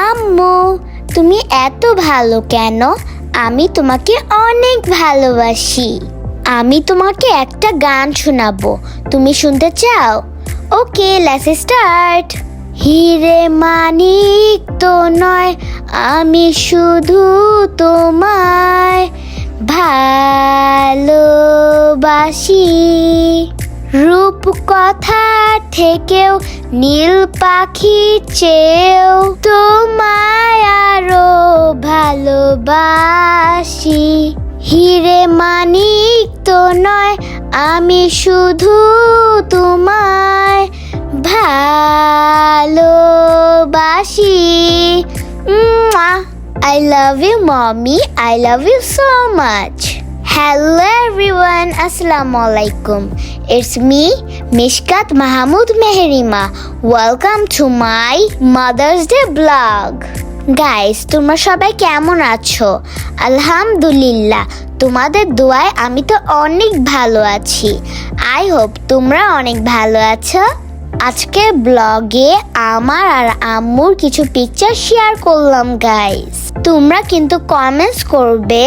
আম্মু, তুমি এত ভালো কেন? আমি তোমাকে অনেক ভালোবাসি। আমি তোমাকে একটা গান শোনাবো, তুমি শুনতে চাও? ওকে, লেটস স্টার্ট। হিরে মানিক তো নয়, আমি শুধু তোমায় ভালোবাসি। রূপ কথা থেকেও নীল পাখি চেয়েও তোমায় আরো ভালোবাসি। হিরে মানিক তো নয়, আমি শুধু তোমায় ভালোবাসি। I love you, mommy. I love you so much. Hello everyone, Assalamualaikum. It's me, Mishkat Mahmood Meherima. Welcome to my Mother's Day vlog. Guys, তোমরা সবাই কেমন আছো? আলহামদুলিল্লাহ, তোমাদের দোয়ায় আমি তো অনেক ভালো আছি। I hope তোমরা অনেক ভালো আছো। আজকে ব্লগে আমার আর আম্মুর কিছু পিকচার শেয়ার করলাম গাইস। তোমরা কিন্তু কমেন্টস করবে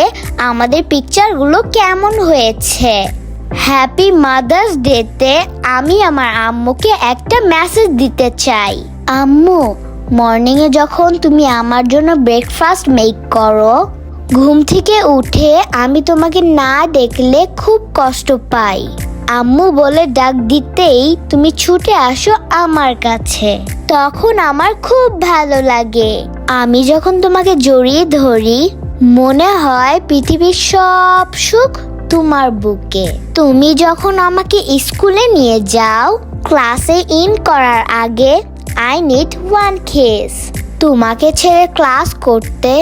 আমাদের পিকচারগুলো কেমন হয়েছে। হ্যাপি মাদার্স ডেতে আমি আমার আম্মুকে একটা মেসেজ দিতে চাই। আম্মু, মর্নিংয়ে যখন তুমি আমার জন্য ব্রেকফাস্ট মেক করো, ঘুম থেকে উঠে আমি তোমাকে না দেখলে খুব কষ্ট পাই। আম্মু বলে ডাক দিতেই তুমি ছুটে আসো আমার কাছে, তখন আমার খুব ভালো লাগে। আমি যখন তোমাকে জড়িয়ে ধরি, মনে হয় পৃথিবীর সব সুখ তোমার বুকে। তুমি যখন আমাকে স্কুলে নিয়ে যাও, ক্লাসে ইন করার আগে আই নিড ওয়ান কিস। তোমাকে ছেড়ে ক্লাস করতে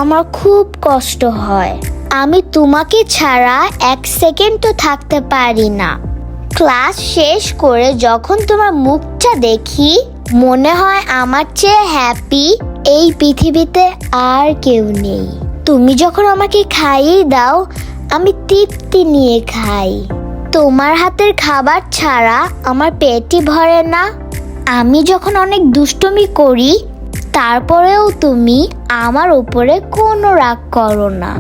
আমার খুব কষ্ট হয়। আমি তোমাকে ছাড়া এক সেকেন্ডও থাকতে পারি না। ক্লাস শেষ করে যখন তোমার মুখটা দেখি, মনে হয় আমার চেয়ে হ্যাপি এই পৃথিবীতে আর কেউ নেই। তুমি যখন আমাকে খাইয়ে দাও, আমি তৃপ্তি নিয়ে খাই। তোমার হাতের খাবার ছাড়া আমার পেটই ভরে না। আমি যখন অনেক দুষ্টুমি করি, তারপরেও তুমি আমার উপরে কোনো রাগ করো না।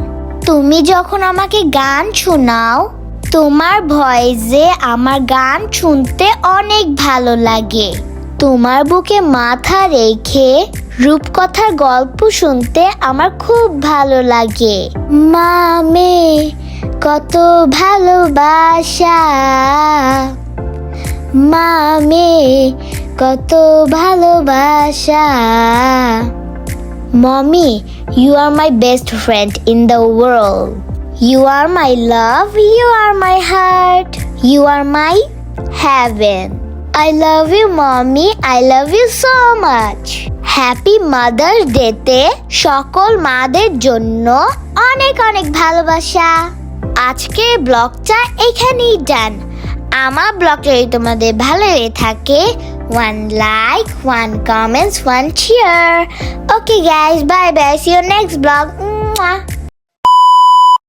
তুমি যখন আমাকে গান শোনাও, তোমার ভয়েসে আমার গান শুনতে অনেক ভালো লাগে। তোমার বুকে মাথা রেখে রূপকথার গল্প শুনতে আমার খুব ভালো লাগে। মামে কত ভালোবাসা, মামে কত ভালোবাসা। Mommy, you are my best friend in the world. You are my love, you are my heart, you are my heaven. I love you, Mommy, I love you so much. Happy Mother's Day তে সকল মাদের জন্য অনেক অনেক ভালোবাসা। আজকে ব্লগটা এখানেই ডান। আমার ব্লগটা যদি তোমাদের ভালো লেগে থাকে, one like, one comments, one share. Okay guys, bye bye. See you next vlog. Mwah.